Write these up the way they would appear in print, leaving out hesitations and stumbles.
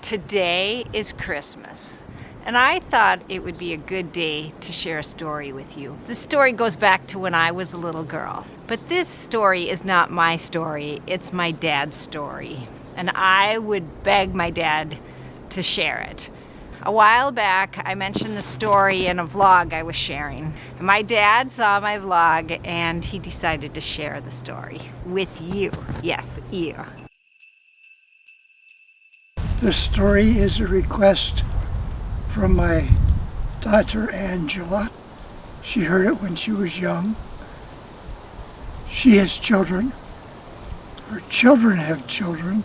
Today is Christmas, and I thought it would be a good day to share a story with you. This story goes back to when I was a little girl, but this story is not my story, it's my dad's story, and I would beg my dad to share it. A while back, I mentioned the story in a vlog I was sharing. And my dad saw my vlog and he decided to share the story with you. Yes, you. This story is a request from my daughter Angela. She heard it when she was young. She has children. Her children have children.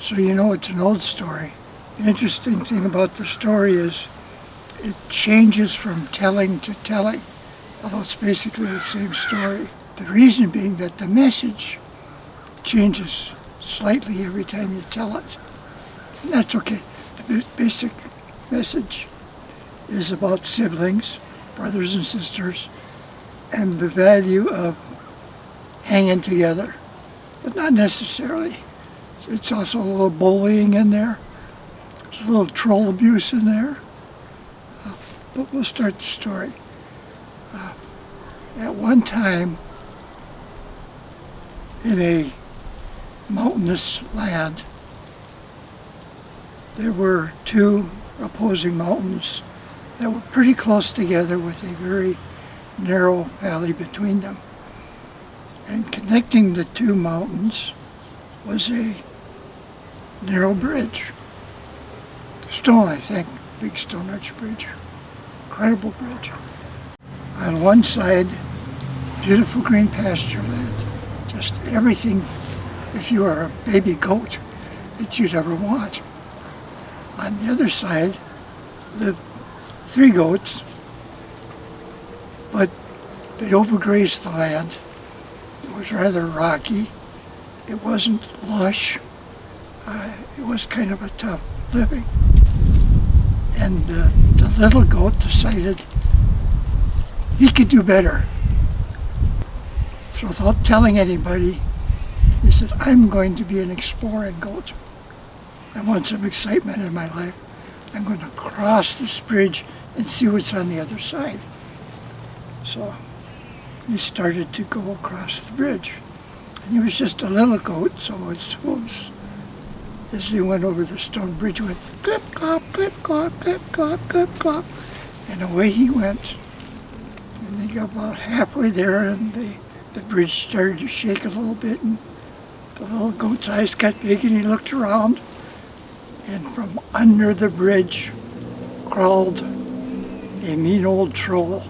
So you know it's an old story. The interesting thing about the story is it changes from telling to telling, although it's basically the same story. The reason being that the message changes slightly every time you tell it. And that's okay. The basic message is about siblings, brothers and sisters, and the value of hanging together. But not necessarily. It's also a little bullying in there. There's a little troll abuse in there. But we'll start the story. At one time, in a mountainous land, there were two opposing mountains that were pretty close together with a very narrow valley between them. And connecting the two mountains was a narrow bridge. Stone, I think, big stone arch bridge. Incredible bridge. On one side, beautiful green pasture land. Just everything, if you are a baby goat, that you'd ever want. On the other side lived 3 goats, but they overgrazed the land. It was rather rocky. It wasn't lush. It was kind of a tough living. And the little goat decided he could do better. So without telling anybody, he said, I'm going to be an exploring goat. I want some excitement in my life. I'm going to cross this bridge and see what's on the other side. So he started to go across the bridge. And he was just a little goat, so his hooves, as he went over the stone bridge, went clip, clop, clip, clop, clip, clop, clip, clop. And away he went. And he got about halfway there, and the bridge started to shake a little bit, and the little goat's eyes got big, and he looked around. And from under the bridge crawled a mean old troll.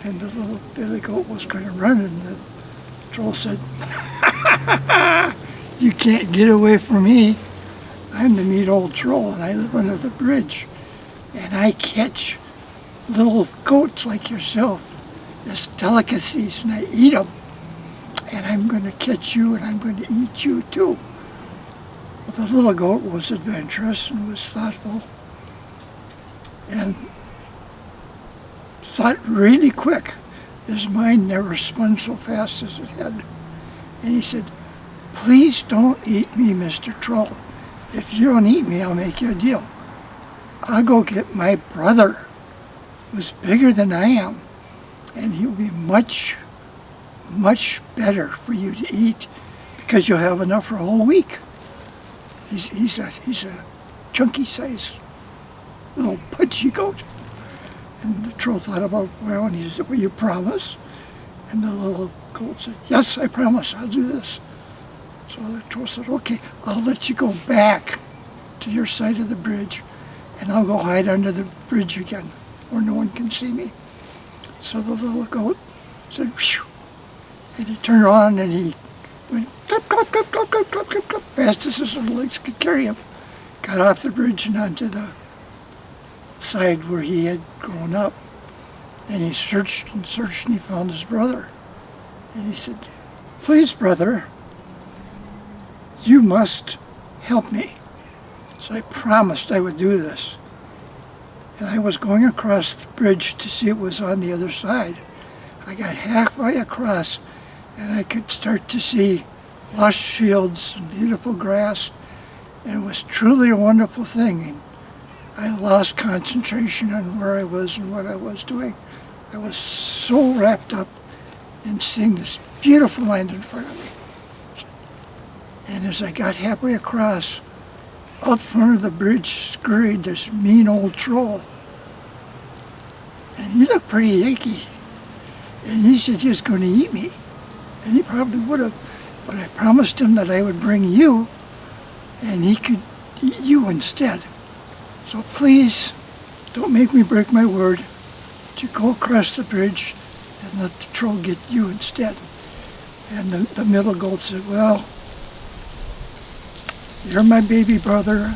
And the little billy goat was going to run, and the troll said, you can't get away from me. I'm the mean old troll, and I live under the bridge. And I catch little goats like yourself as delicacies, and I eat them. And I'm going to catch you, and I'm going to eat you too. Well, the little goat was adventurous and was thoughtful and thought really quick. His mind never spun so fast as it had. And he said, please don't eat me, Mr. Troll. If you don't eat me, I'll make you a deal. I'll go get my brother, who's bigger than I am, and he'll be much, much better for you to eat because you'll have enough for a whole week. He's a chunky size little pudgy goat. And the troll thought about it well, and he said, will you promise? And the little goat said, yes, I promise, I'll do this. So the troll said, okay, I'll let you go back to your side of the bridge, and I'll go hide under the bridge again, where no one can see me. So the little goat said, phew, and he turned around and he went clip, clip, clip, clip, clip, clip, clip, clip, fast as his little legs could carry him. Got off the bridge and onto the side where he had grown up. And he searched and searched, and he found his brother. And he said, please, brother, you must help me. So I promised I would do this. And I was going across the bridge to see what was on the other side. I got halfway across, and I could start to see lush fields and beautiful grass. And it was truly a wonderful thing. And I lost concentration on where I was and what I was doing. I was so wrapped up in seeing this beautiful land in front of me. And as I got halfway across, out front of the bridge scurried this mean old troll. And he looked pretty icky. And he said he was going to eat me. And he probably would have. But I promised him that I would bring you, and he could eat you instead. So please, don't make me break my word to go across the bridge and let the troll get you instead. And the middle goat said, well, you're my baby brother,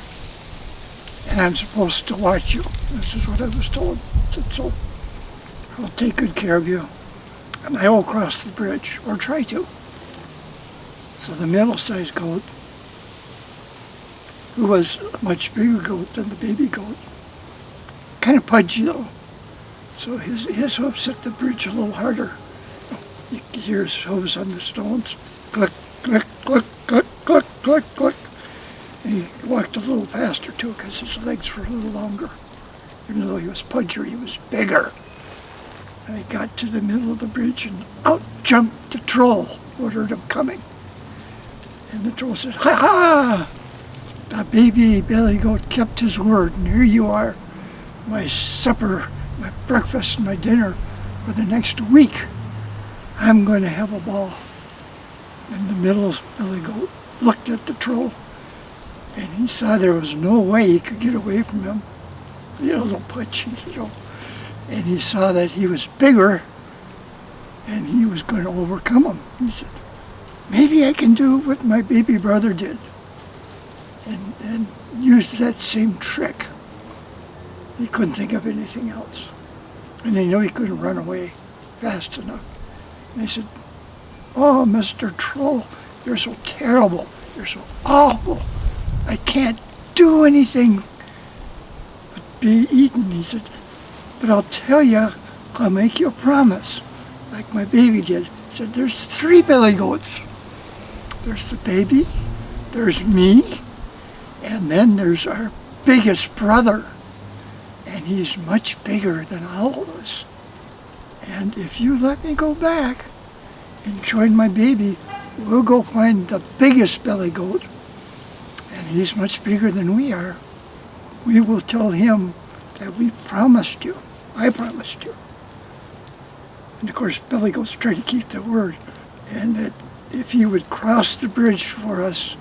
and I'm supposed to watch you. This is what I was told. I said, so I'll take good care of you, and I will cross the bridge, or try to. So the middle-sized goat, who was a much bigger goat than the baby goat, kind of pudgy though, so his hooves hit the bridge a little harder. You could hear his hooves on the stones. Click, click, click, click, click, click, click. And he walked a little faster too because his legs were a little longer. Even though he was pudgier, he was bigger. And he got to the middle of the bridge and out jumped the troll who heard him coming. And the troll said, ha ha! The baby belly goat kept his word, and here you are, my supper, my breakfast, and my dinner for the next week. I'm going to have a ball. And the middle belly goat looked at the troll, and he saw there was no way he could get away from him. Little pudgy, And he saw that he was bigger, and he was going to overcome him. He said, maybe I can do what my baby brother did, and use that same trick. He couldn't think of anything else. And he knew he couldn't run away fast enough. And he said, oh, Mr. Troll, you're so terrible. You're so awful. I can't do anything but be eaten. He said, but I'll tell you, I'll make you a promise, like my baby did. He said, there's 3 belly goats. There's the baby, there's me, and then there's our biggest brother. And he's much bigger than all of us. And if you let me go back and join my baby, we'll go find the biggest belly goat. And he's much bigger than we are. We will tell him that we promised you. I promised you. And of course, belly goats try to keep their word. And that if he would cross the bridge for us,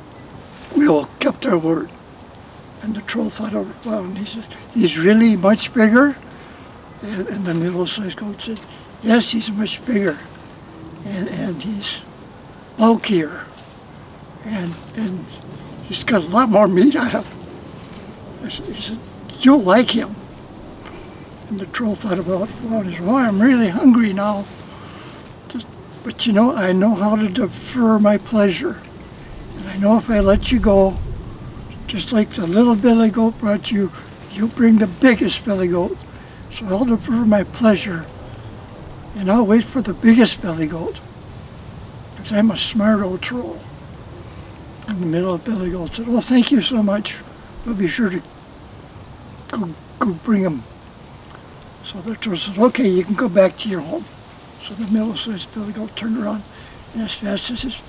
we all kept our word. And the troll thought of it well, and he said, he's really much bigger? And the middle-sized goat said, yes, he's much bigger. And he's bulkier. And he's got a lot more meat on him. He said, you'll like him. And the troll thought about it well, and he said, oh, I'm really hungry now. But you know, I know how to defer my pleasure. And I know if I let you go, just like the little belly goat brought you, you'll bring the biggest belly goat. So I'll defer my pleasure, and I'll wait for the biggest belly goat. Because I'm a smart old troll. And the middle belly goat said, oh, thank you so much. We'll be sure to go bring him. So the troll said, okay, you can go back to your home. So the middle-sized belly goat turned around, and as fast as his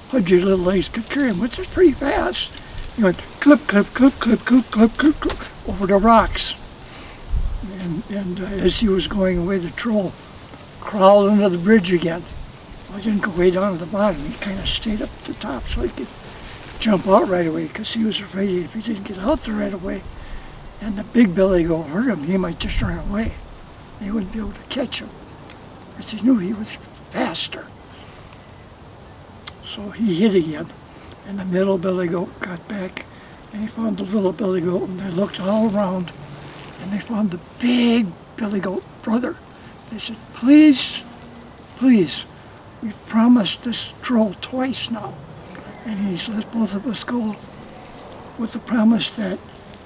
pudgy little legs could carry him, which is pretty fast, he went clip, clip, clip, clip, clip, clip, clip, clip, over the rocks. And as he was going away, the troll crawled under the bridge again. Well, he didn't go way down to the bottom. He kind of stayed up at the top so he could jump out right away, because he was afraid if he didn't get out there right away and the big belly goat hurt him, he might just run away. He wouldn't be able to catch him, because he knew he was faster. So he hid again, and the middle belly goat got back, and he found the little belly goat, and they looked all around, and they found the big belly goat brother. They said, please, please, we've promised this troll twice now, and he's let both of us go with the promise that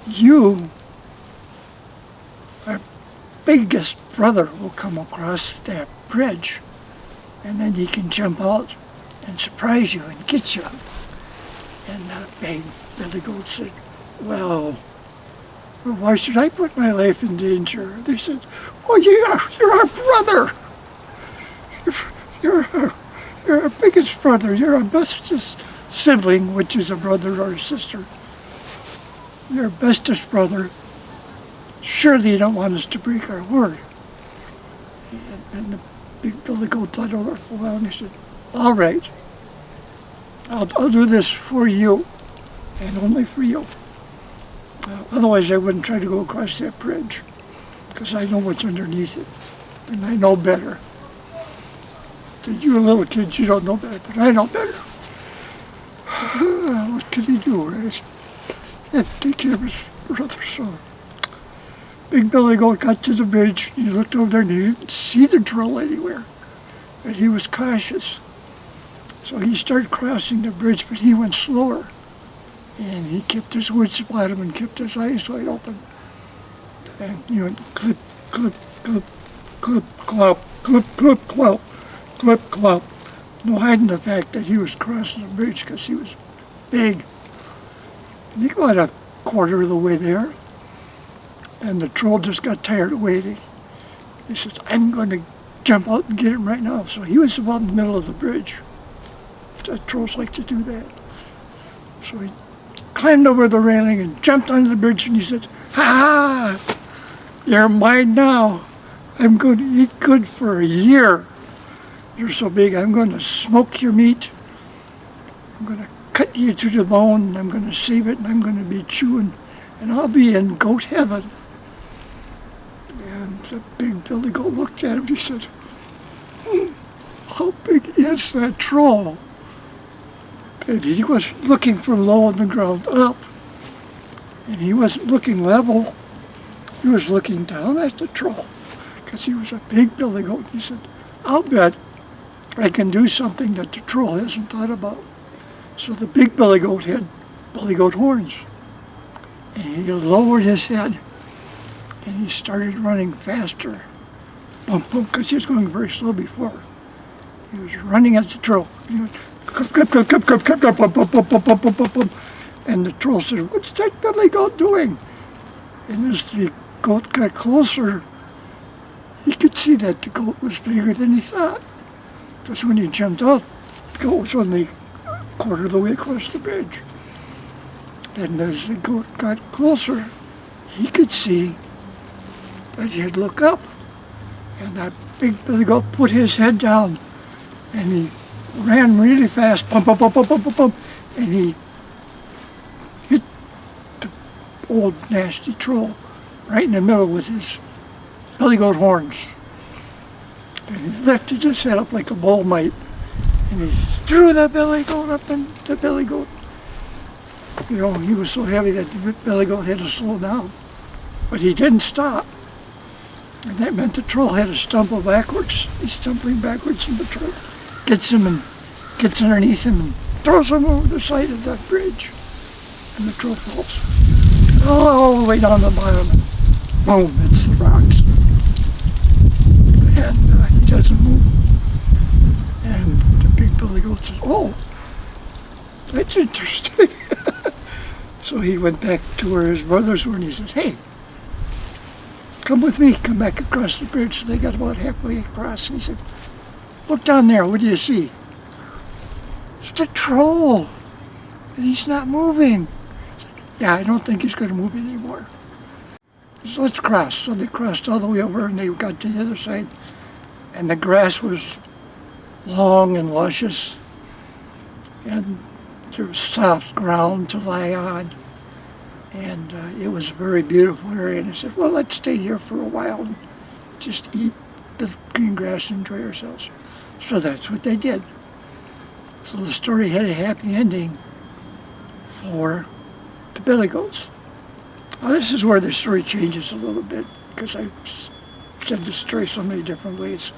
you, our biggest brother, will come across that bridge, and then he can jump out and surprise you and get you. And big Billy Goat said, well, why should I put my life in danger? They said, oh, you're our brother. You're our biggest brother. You're our bestest sibling, which is a brother or a sister. You're our bestest brother. Surely you don't want us to break our word. And the big Billy Goat thought over it for a while and he said, all right, I'll do this for you, and only for you. Otherwise I wouldn't try to go across that bridge, because I know what's underneath it, and I know better. You little kids, you don't know better, but I know better. What could he do, right? He had to take care of his brother, so big Billy Goat got to the bridge, and he looked over there and he didn't see the troll anywhere, but he was cautious. So he started crossing the bridge, but he went slower. And he kept his wits about him and kept his eyes wide open. And he went clip, clip, clip, clip, clop, clip, clip, clop, clip, clop. No hiding the fact that he was crossing the bridge because he was big. And he got a quarter of the way there. And the troll just got tired of waiting. He says, I'm going to jump out and get him right now. So he was about in the middle of the bridge. Trolls like to do that. So he climbed over the railing and jumped onto the bridge and he said, ha! You're mine now. I'm going to eat good for a year. You're so big, I'm going to smoke your meat. I'm going to cut you to the bone. I'm going to save it and I'm going to be chewing. And I'll be in goat heaven. And the big Billy Goat looked at him and he said, how big is that troll? And he was looking from low on the ground up. And he wasn't looking level. He was looking down at the troll. Because he was a big Billy Goat. He said, I'll bet I can do something that the troll hasn't thought about. So the big Billy Goat had Billy Goat horns. And he lowered his head. And he started running faster. Boom, boom, because he was going very slow before. He was running at the troll. He went, and the troll said, what's that Billy Goat doing? And as the goat got closer, he could see that the goat was bigger than he thought. Because when he jumped out, the goat was only a quarter of the way across the bridge. And as the goat got closer, he could see that he'd look up. And that big Billy Goat put his head down and he ran really fast, pump, pump, pump, pump, pump, pump, pump, and he hit the old nasty troll right in the middle with his Billy Goat horns. And he lifted his head up like a bull might, and he threw the Billy Goat up, and the Billy Goat, you know, he was so heavy that the Billy Goat had to slow down. But he didn't stop. And that meant the troll had to stumble backwards. He's stumbling backwards, and the troll gets him and gets underneath him and throws him over the side of that bridge. And the troll falls all the way down the bottom. And boom, hits the rocks. And he doesn't move. And the big Billy Goat says, oh, that's interesting. So he went back to where his brothers were and he said, hey, come with me, come back across the bridge. So they got about halfway across and he said, look down there, what do you see? It's the troll, and he's not moving. Said, yeah, I don't think he's going to move anymore. So let's cross. So they crossed all the way over and they got to the other side and the grass was long and luscious and there was soft ground to lie on. And it was a very beautiful area. And I said, well, let's stay here for a while and just eat the green grass and enjoy ourselves. So that's what they did. So the story had a happy ending for the Billy Goats. Now this is where the story changes a little bit because I said the story so many different ways.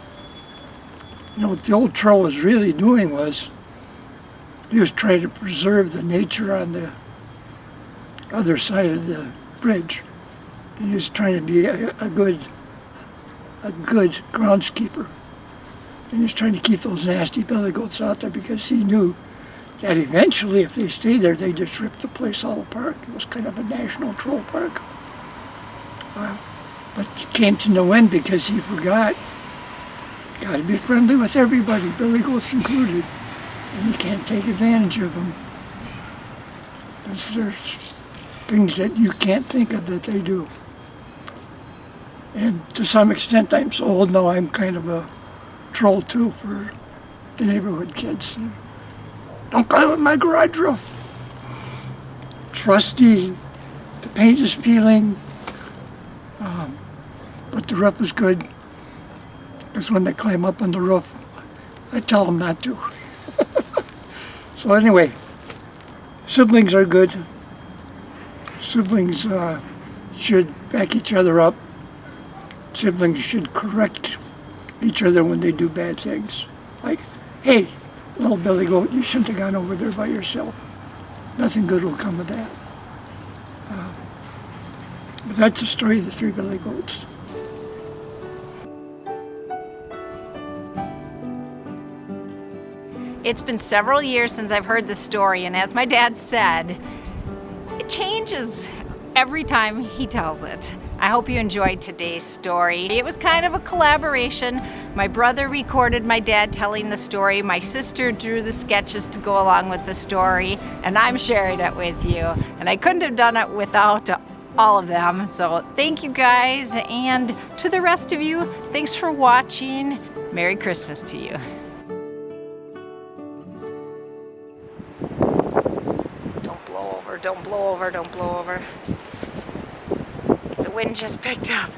You know, what the old troll was really doing was he was trying to preserve the nature on the other side of the bridge. He was trying to be a good groundskeeper. And he was trying to keep those nasty Billy Goats out there because he knew that eventually, if they stayed there, they just ripped the place all apart. It was kind of a national troll park. But he came to no end because he forgot, got to be friendly with everybody, billy goats included, and you can't take advantage of them. There's things that you can't think of that they do. And to some extent, I'm so old now, I'm kind of a troll too for the neighborhood kids. Don't climb up my garage roof. It's rusty, the paint is peeling, but the roof is good. Because when they climb up on the roof, I tell them not to. So anyway, siblings are good. Siblings should back each other up. Siblings should correct each other when they do bad things. Like, hey, little billy goat, you shouldn't have gone over there by yourself. Nothing good will come of that. But that's the story of the three billy goats. It's been several years since I've heard this story, and as my dad said, it changes every time he tells it. I hope you enjoyed today's story. It was kind of a collaboration. My brother recorded my dad telling the story, my sister drew the sketches to go along with the story, and I'm sharing it with you. And I couldn't have done it without all of them. So thank you guys, and to the rest of you, thanks for watching. Merry Christmas to you. Don't blow over, don't blow over. The wind just picked up.